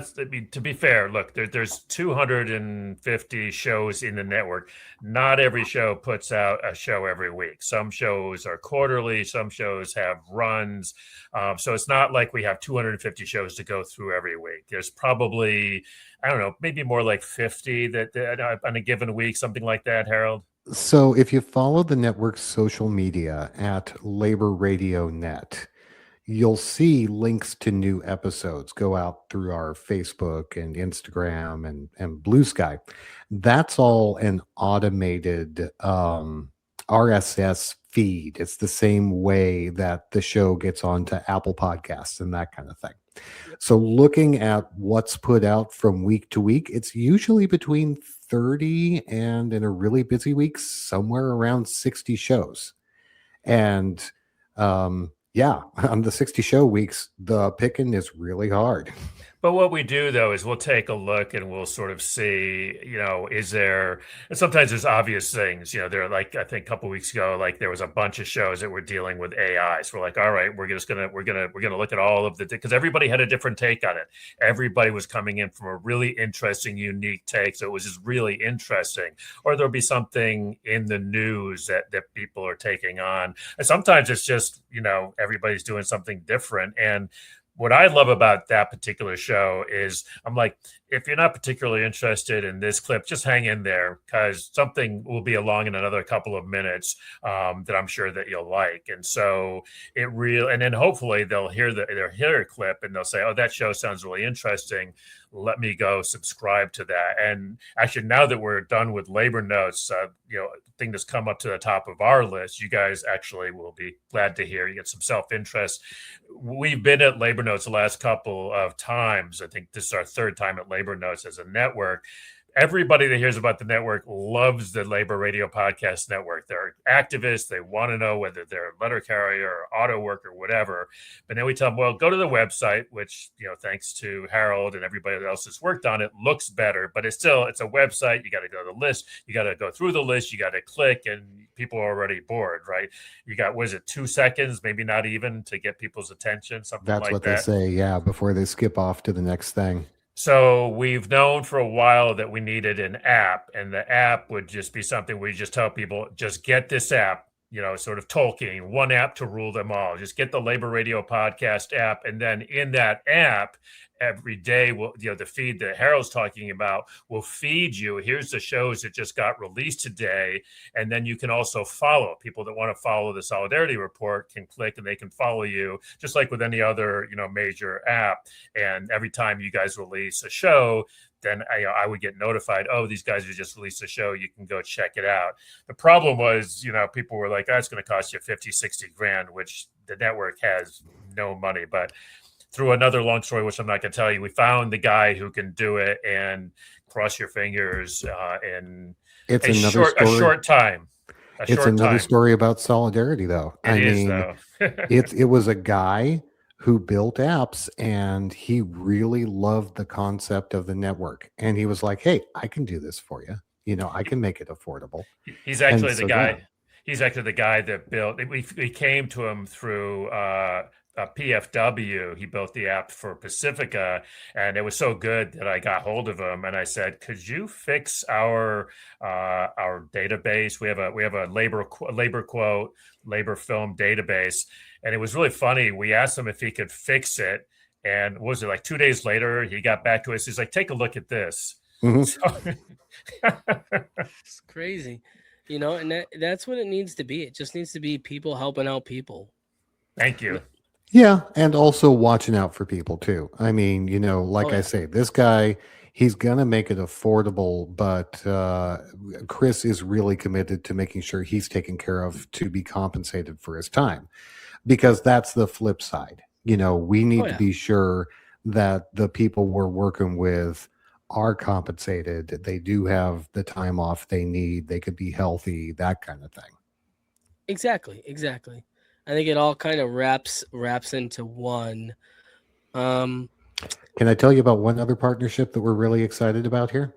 to be fair, look, there's 250 shows in the network. Not every show puts out a show every week. Some shows are quarterly. Some shows have runs. So it's not like we have 250 shows to go through every week. There's probably, I don't know, maybe more like 50 that on a given week, something like that, Harold. So if you follow the network's social media at Labor Radio Net, you'll see links to new episodes go out through our Facebook and Instagram and Blue Sky. That's all an automated RSS feed. It's the same way that the show gets onto Apple Podcasts and that kind of thing. So looking at what's put out from week to week, it's usually between 30 and, in a really busy week, somewhere around 60 shows. And yeah, on the 60 show weeks, the picking is really hard. But what we do though is we'll take a look and we'll sort of see, is there, and sometimes there's obvious things, there are, like, I think a couple of weeks ago, like there was a bunch of shows that were dealing with AI. So we're like, all right, we're gonna look at all of because everybody had a different take on it. Everybody was coming in from a really interesting, unique take. So it was just really interesting. Or there'll be something in the news that people are taking on. And sometimes it's just, everybody's doing something different. And what I love about that particular show is I'm like, if you're not particularly interested in this clip, just hang in there because something will be along in another couple of minutes that I'm sure that you'll like. And so and then hopefully they'll hear a clip and they'll say, "Oh, that show sounds really interesting. Let me go subscribe to that." And actually, now that we're done with labor notes, thing that's come up to the top of our list, you guys actually will be glad to hear. You get some self-interest. We've been at labor notes the last couple of times. I think this is our third time at labor notes as a network. Everybody that hears about the network loves the Labor Radio Podcast Network. They're activists. They want to know whether they're a letter carrier or auto worker, whatever. But then we tell them, well, go to the website, which, thanks to Harold and everybody else that's worked on it, looks better. But it's a website. You got to go to the list. You got to go through the list. You got to click, and people are already bored, right? You got, 2 seconds, maybe not even, to get people's attention, something That's like what that. they say, yeah, before they skip off to the next thing. So we've known for a while that we needed an app, and the app would just be something we just tell people, just get this app, sort of Tolkien, one app to rule them all. Just get the Labor Radio Podcast app. And then in that app, every day, the feed that Harold's talking about will feed you. Here's the shows that just got released today. And then you can also follow. People that want to follow the Solidarity Report can click and they can follow you, just like with any other, major app. And every time you guys release a show, then I would get notified, oh, these guys have just released a show. You can go check it out. The problem was, people were like, oh, it's going to cost you 50, 60 grand, which the network has no money. But through another long story, which I'm not going to tell you, we found the guy who can do it, and cross your fingers in a short time. It's another story about solidarity, though. It was a guy who built apps, and he really loved the concept of the network. And he was like, hey, I can do this for you. I can make it affordable. He's actually the guy. Yeah. He's actually the guy that built. We came to him through PFW. He built the app for Pacifica, and it was so good that I got hold of him and I said, "Could you fix our database? We have a labor quote, labor film database." And it was really funny. We asked him if he could fix it, and what was it, like 2 days later, he got back to us. He's like, "Take a look at this." Mm-hmm. So, it's crazy, and that's what it needs to be. It just needs to be people helping out people. Thank you. Yeah, and also watching out for people too. I say, this guy, he's gonna make it affordable, but Chris is really committed to making sure he's taken care of to be compensated for his time, because that's the flip side. We need to be sure that the people we're working with are compensated. They do have the time off they need. They could be healthy, that kind of thing. Exactly. I think it all kind of wraps into one. Can I tell you about one other partnership that we're really excited about here?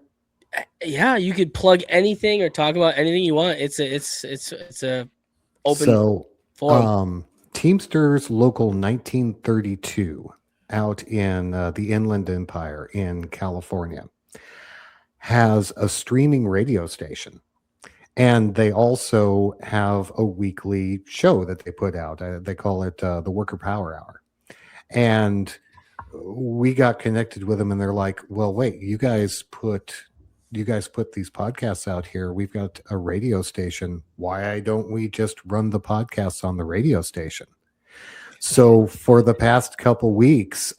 Yeah, you could plug anything or talk about anything you want. It's a open forum. Teamsters Local 1932 out in the Inland Empire in California has a streaming radio station. And they also have a weekly show that they put out. They call it the Worker Power Hour. And we got connected with them, and they're like, well, wait, you guys put these podcasts out here. We've got a radio station. Why don't we just run the podcasts on the radio station? So for the past couple weeks,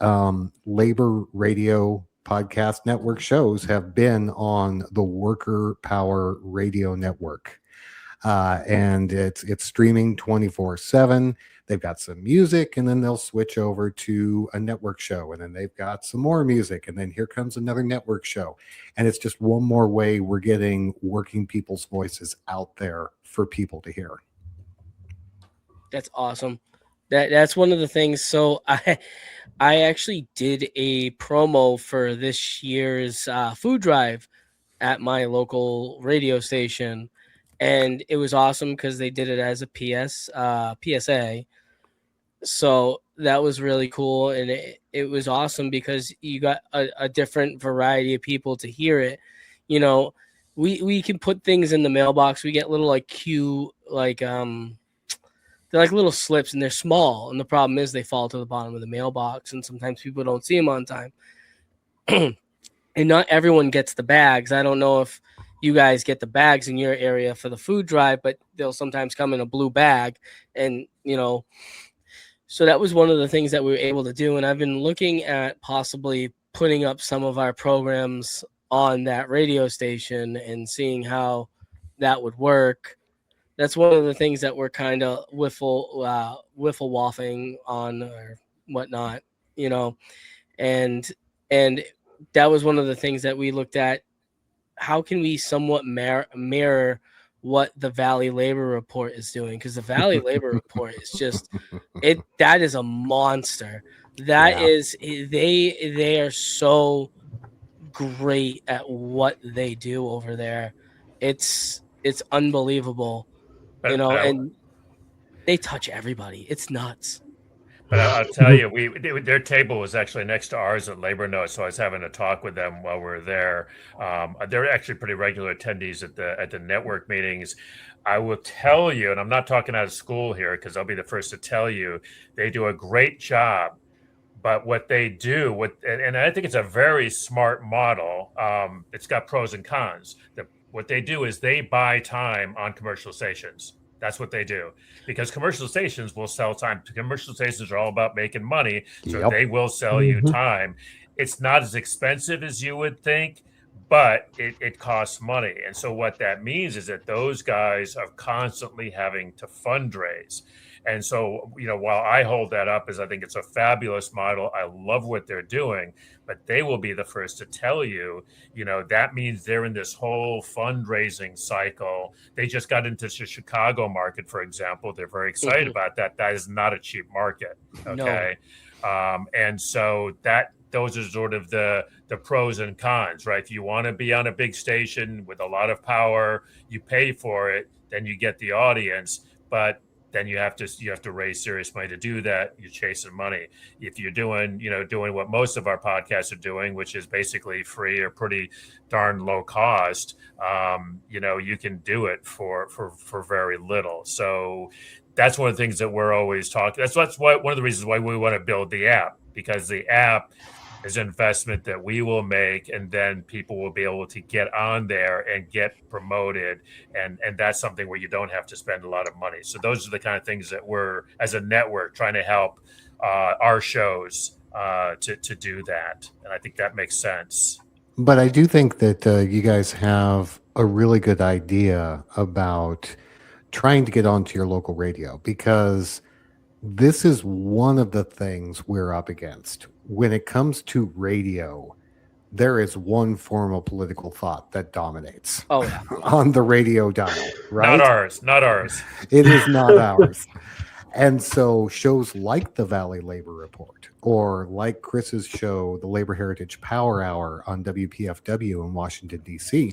Labor Radio Podcast Network shows have been on the Worker Power Radio Network, and it's streaming 24/7. They've got some music, and then they'll switch over to a network show, and then they've got some more music, and then here comes another network show. And it's just one more way we're getting working people's voices out there for people to hear. That's awesome. That's one of the things. So I actually did a promo for this year's food drive at my local radio station, and it was awesome because they did it as a PSA. So that was really cool, and it was awesome because you got a different variety of people to hear it. We can put things in the mailbox. We get little they're like little slips, and they're small. And the problem is they fall to the bottom of the mailbox, and sometimes people don't see them on time. and not everyone gets the bags. I don't know if you guys get the bags in your area for the food drive, but they'll sometimes come in a blue bag. And, so that was one of the things that we were able to do. And I've been looking at possibly putting up some of our programs on that radio station and seeing how that would work. That's one of the things that we're kind of wiffle waffling on or whatnot, and and that was one of the things that we looked at. How can we somewhat mirror what the Valley Labor Report is doing? Because the Valley Labor Report is just that is a monster. That Yeah. is they are so great at what they do over there. It's unbelievable, But and they touch everybody. It's nuts. I'll tell you, their table was actually next to ours at Labor Note, so I was having a talk with them while we were there. They're actually pretty regular attendees at the network meetings. I will tell you, and I'm not talking out of school here because I'll be the first to tell you, they do a great job. But what they do, and I think it's a very smart model. It's got pros and cons. What they do is they buy time on commercial stations. That's what they do, because commercial stations will sell time. Commercial stations are all about making money, so Yep. they will sell you time. It's not as expensive as you would think, but it costs money. And so what that means is that those guys are constantly having to fundraise. And so, while I hold that up as I think it's a fabulous model, I love what they're doing, but they will be the first to tell you, that means they're in this whole fundraising cycle. They just got into the Chicago market, for example. They're very excited about that. That is not a cheap market. Okay. No. And so those are sort of the pros and cons, right? If you want to be on a big station with a lot of power, you pay for it, then you get the audience. But then you have to raise serious money to do that. You're chasing money. If you're doing what most of our podcasts are doing, which is basically free or pretty darn low cost, you can do it for very little. So that's one of the things that we're always talking. That's why one of the reasons why we want to build the app, because the app is an investment that we will make, and then people will be able to get on there and get promoted, and that's something where you don't have to spend a lot of money. So those are the kind of things that we're, as a network, trying to help our shows to do that, and I think that makes sense. But I do think that you guys have a really good idea about trying to get onto your local radio, because this is one of the things we're up against. When it comes to radio, there is one form of political thought that dominates on the radio dial, right? Not ours. It is not ours. And so shows like the Valley Labor Report, or like Chris's show, the Labor Heritage Power Hour on WPFW in Washington, D.C.,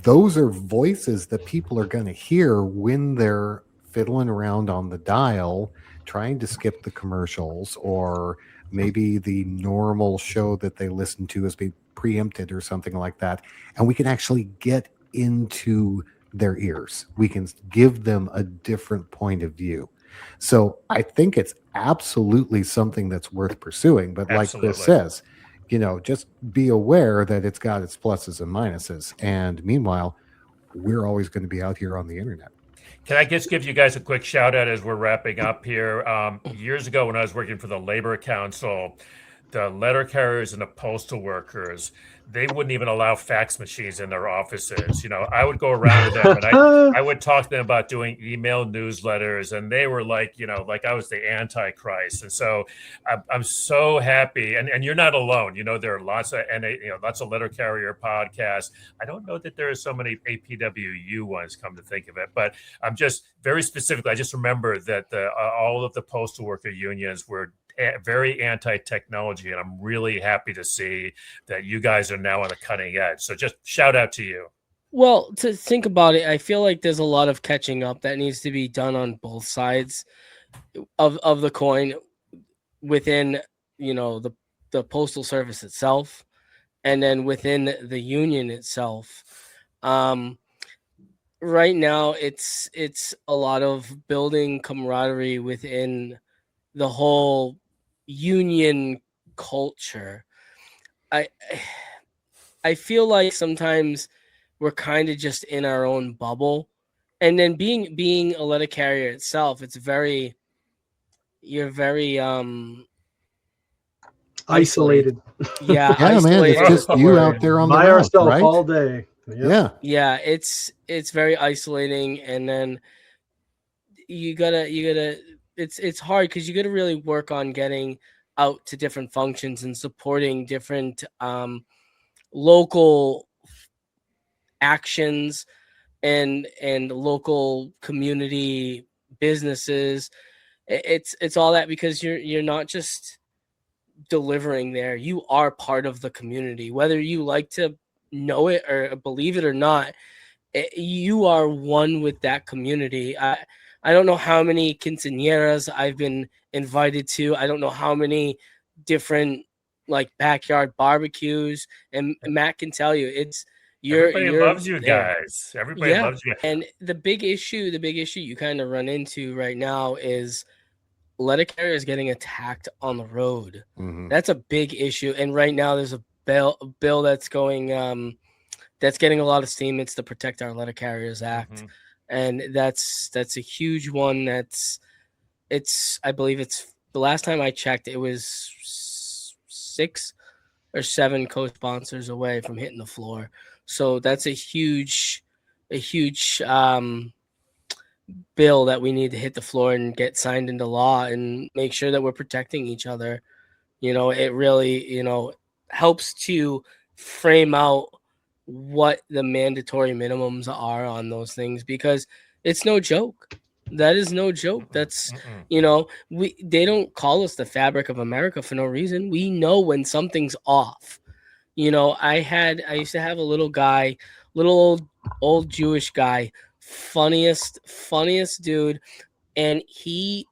those are voices that people are going to hear when they're fiddling around on the dial, trying to skip the commercials, or maybe the normal show that they listen to is being preempted or something like that. And we can actually get into their ears. We can give them a different point of view. So I think it's absolutely something that's worth pursuing. But like Chris says, just be aware that it's got its pluses and minuses. And meanwhile, we're always going to be out here on the internet. Can I just give you guys a quick shout out as we're wrapping up here? Years ago, when I was working for the Labor Council, the letter carriers and the postal workers, they wouldn't even allow fax machines in their offices. I would go around with them and I would talk to them about doing email newsletters, and they were like, like I was the Antichrist. And so I'm so happy. And you're not alone. There are lots of letter carrier podcasts. I don't know that there are so many APWU ones, come to think of it, but I'm just very specifically, I just remember that all of the postal worker unions were very anti-technology, and I'm really happy to see that you guys are now on the cutting edge. So just shout out to you. Well, to think about it, I feel like there's a lot of catching up that needs to be done on both sides of the coin, within the postal service itself, and then within the union itself. Right now, it's a lot of building camaraderie within the whole union culture. I feel like sometimes we're kind of just in our own bubble, and then being a letter carrier itself, it's very you're very Isolated Yeah, Yeah, man, it's isolated is just the you word. out there on the by route, ourselves right? all day. Yep. Yeah. Yeah, it's very isolating, and then you gotta it's hard because you gotta really work on getting out to different functions and supporting different local actions and local community businesses. It's all that because you're not just delivering there, you are part of the community, whether you like to know it or believe it or not. You are one with that community. I don't know how many quinceañeras I've been invited to. I don't know how many different like backyard barbecues, and Matt can tell you it's Everybody you're loves you there. guys. Everybody Yeah. loves you. And the big issue you kind of run into right now is letter carriers getting attacked on the road. Mhm. That's a big issue. And right now there's a bill that's going that's getting a lot of steam. It's the Protect Our Letter Carriers Act. Mhm. And that's a huge one. I believe it's the last time I checked, it was 6 or 7 co-sponsors away from hitting the floor. So that's a huge bill that we need to hit the floor and get signed into law and make sure that we're protecting each other. It really, helps to frame out what the mandatory minimums are on those things, because it's no joke. That is no joke. That's, Mm-mm. they don't call us the fabric of America for no reason. We know when something's off. I used to have a little guy, little old Jewish guy, funniest dude, and he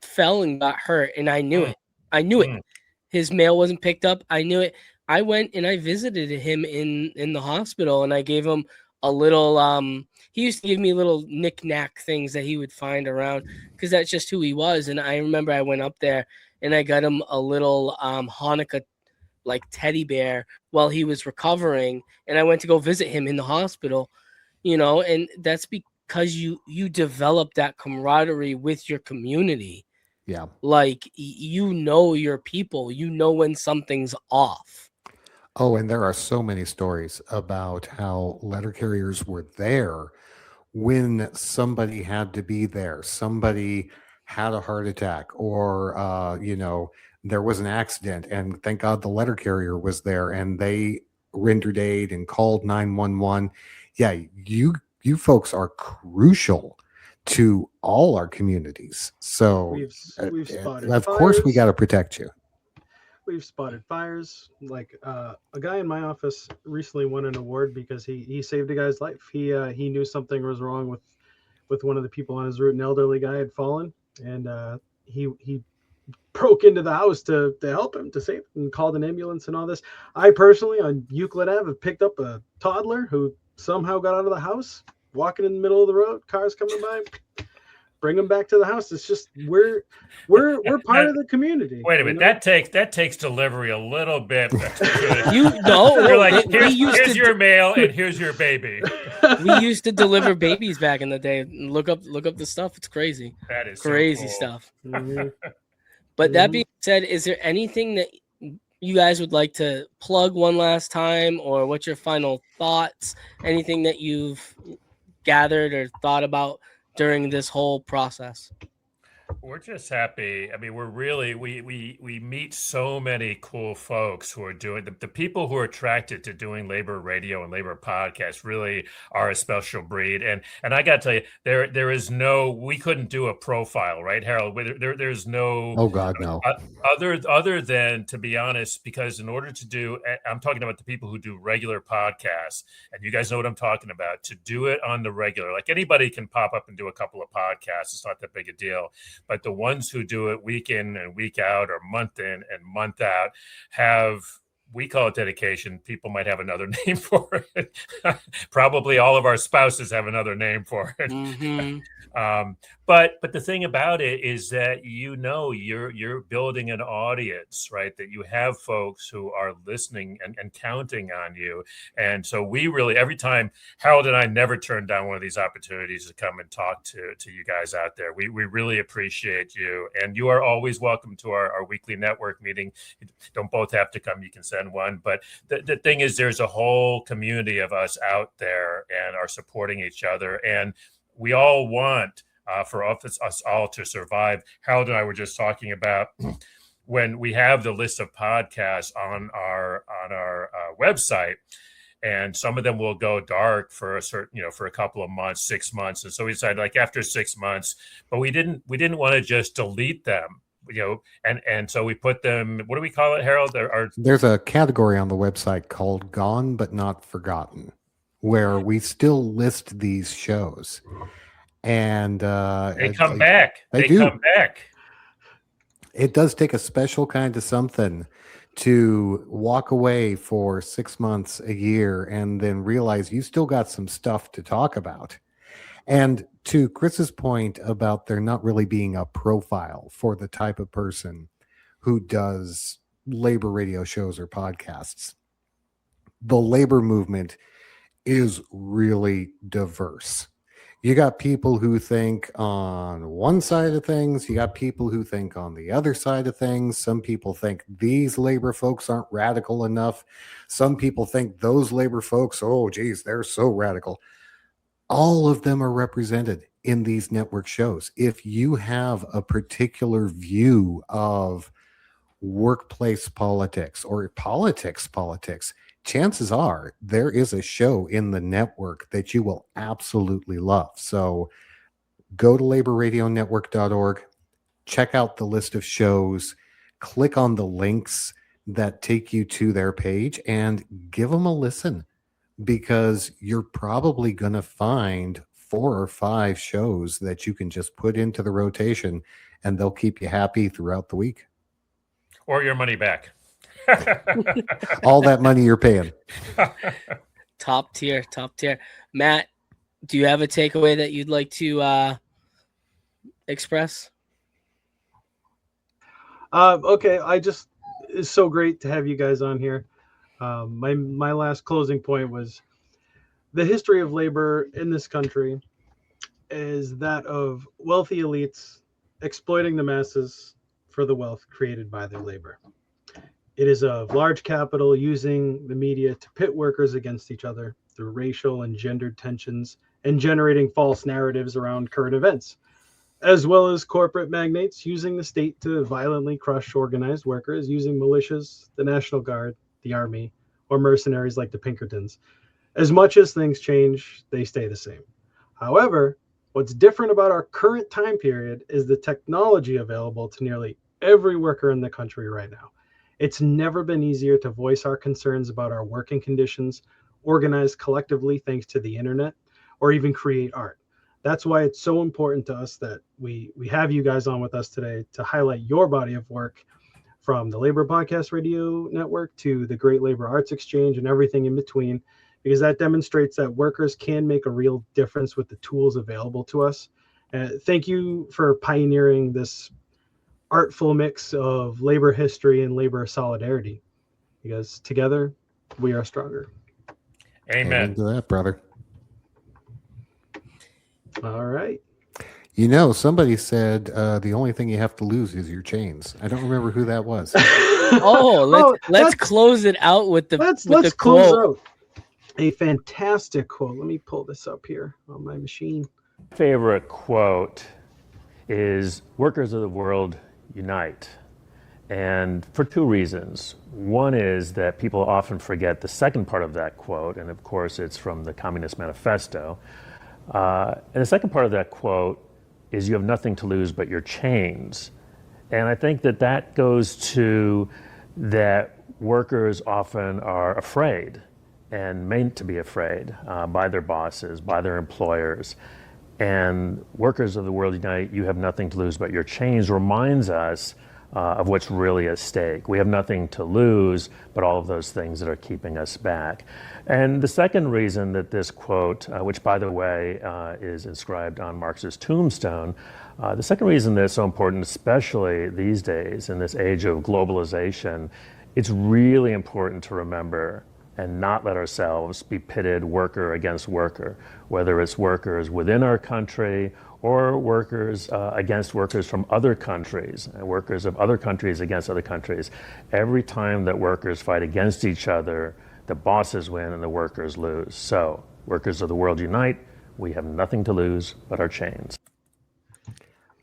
fell and got hurt, and I knew Mm. it. I knew it. Mm. His mail wasn't picked up. I knew it. I went and I visited him in the hospital, and I gave him a little he used to give me little knick-knack things that he would find around, because that's just who he was. And I remember I went up there and I got him a little Hanukkah like teddy bear while he was recovering, and I went to go visit him in the hospital. And that's because you develop that camaraderie with your community. Yeah. Like your people, when something's off. Oh, and there are so many stories about how letter carriers were there when somebody had to be there. Somebody had a heart attack, or there was an accident, and thank God the letter carrier was there, and they rendered aid and called 911. Yeah, you folks are crucial to all our communities. So, We've spotted of course, we fires. got to protect you. We've spotted fires. Like a guy in my office recently won an award because he saved a guy's life. He knew something was wrong with one of the people on his route. An elderly guy had fallen, and he broke into the house to help him, to save him, and called an ambulance and all this. I personally, on Euclid Ave, have picked up a toddler who somehow got out of the house, walking in the middle of the road, cars coming by. Bring them back to the house. It's just we're part of the community. Wait a minute, that takes delivery a little bit. You're like, here's your mail and here's your baby. We used to deliver babies back in the day. Look up the stuff. It's crazy. That is crazy so cool. stuff. Mm-hmm. But that being said, is there anything that you guys would like to plug one last time, or what's your final thoughts? Anything that you've gathered or thought about during this whole process? We're just happy. I mean, we're really we meet so many cool folks who are doing the people who are attracted to doing labor radio and labor podcasts really are a special breed. And I got to tell you, there is no, we couldn't do a profile, right, Harold? There's no. Oh God, no. Other than, to be honest, because in order to do, I'm talking about the people who do regular podcasts, and you guys know what I'm talking about. To do it on the regular, like anybody can pop up and do a couple of podcasts. It's not that big a deal. But the ones who do it week in and week out, or month in and month out, have, we call it dedication. People might have another name for it. Probably all of our spouses have another name for it. Mm-hmm. But the thing about it is that you're building an audience, right? That you have folks who are listening and counting on you. And so we really, every time, Harold and I never turn down one of these opportunities to come and talk to you guys out there. We really appreciate you. And you are always welcome to our weekly network meeting. You don't both have to come, you can send one. But the thing is, there's a whole community of us out there and are supporting each other. And we all want for us all to survive. Harold and I were just talking about when we have the list of podcasts on our website, and some of them will go dark for a certain, for a couple of months, 6 months. And so we decided, like, after 6 months, but we didn't want to just delete them, and so we put them, what do we call it, Harold? There's a category on the website called Gone But Not Forgotten, where we still list these shows. And they come back. They come back. It does take a special kind of something to walk away for 6 months, a year, and then realize you still got some stuff to talk about. And to Chris's point about there not really being a profile for the type of person who does labor radio shows or podcasts, the labor movement is really diverse. You got people who think on one side of things. You got people who think on the other side of things. Some people think these labor folks aren't radical enough. Some people think those labor folks, oh, geez, they're so radical. All of them are represented in these network shows. If you have a particular view of workplace politics or politics, chances are there is a show in the network that you will absolutely love. So go to laborradionetwork.org, check out the list of shows, click on the links that take you to their page, and give them a listen, because you're probably going to find 4 or 5 shows that you can just put into the rotation, and they'll keep you happy throughout the week. Or your money back. All that money you're paying. Top tier. Matt, do you have a takeaway that you'd like to express? Okay, it's so great to have you guys on here. My last closing point was the history of labor in this country is that of wealthy elites exploiting the masses for the wealth created by their labor. It is of large capital using the media to pit workers against each other through racial and gendered tensions and generating false narratives around current events, as well as corporate magnates using the state to violently crush organized workers using militias, the National Guard, the Army, or mercenaries like the Pinkertons. As much as things change, they stay the same. However, what's different about our current time period is the technology available to nearly every worker in the country right now. It's never been easier to voice our concerns about our working conditions, organize collectively thanks to the internet, or even create art. That's why it's so important to us that we have you guys on with us today to highlight your body of work, from the Labor Podcast Radio Network to the Great Labor Arts Exchange and everything in between, because that demonstrates that workers can make a real difference with the tools available to us. Thank you for pioneering this artful mix of labor history and labor solidarity, because together we are stronger. Amen. Amen to that, brother. All right. Somebody said the only thing you have to lose is your chains. I don't remember who that was. Let's close it out with the let's quote. Close out a fantastic quote. Let me pull this up here on my machine. Favorite quote is "Workers of the world unite," and for 2 reasons. One is that people often forget the second part of that quote, and of course it's from the Communist Manifesto. And the second part of that quote is, "You have nothing to lose but your chains." And I think that goes to that workers often are afraid and meant to be afraid by their bosses, by their employers. And Workers of the World Unite, you have nothing to lose but your chains reminds us of what's really at stake. We have nothing to lose, but all of those things that are keeping us back. And the second reason that this quote, which by the way is inscribed on Marx's tombstone, the second reason that it's so important, especially these days in this age of globalization, it's really important to remember and not let ourselves be pitted worker against worker, whether it's workers within our country or workers against workers from other countries, and workers of other countries against other countries. Every time that workers fight against each other, the bosses win and the workers lose. So, workers of the world unite. We have nothing to lose but our chains.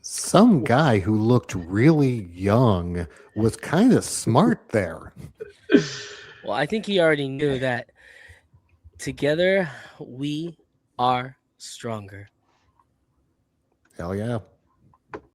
Some guy who looked really young was kind of smart there. Well, I think he already knew that together we are stronger. Hell yeah.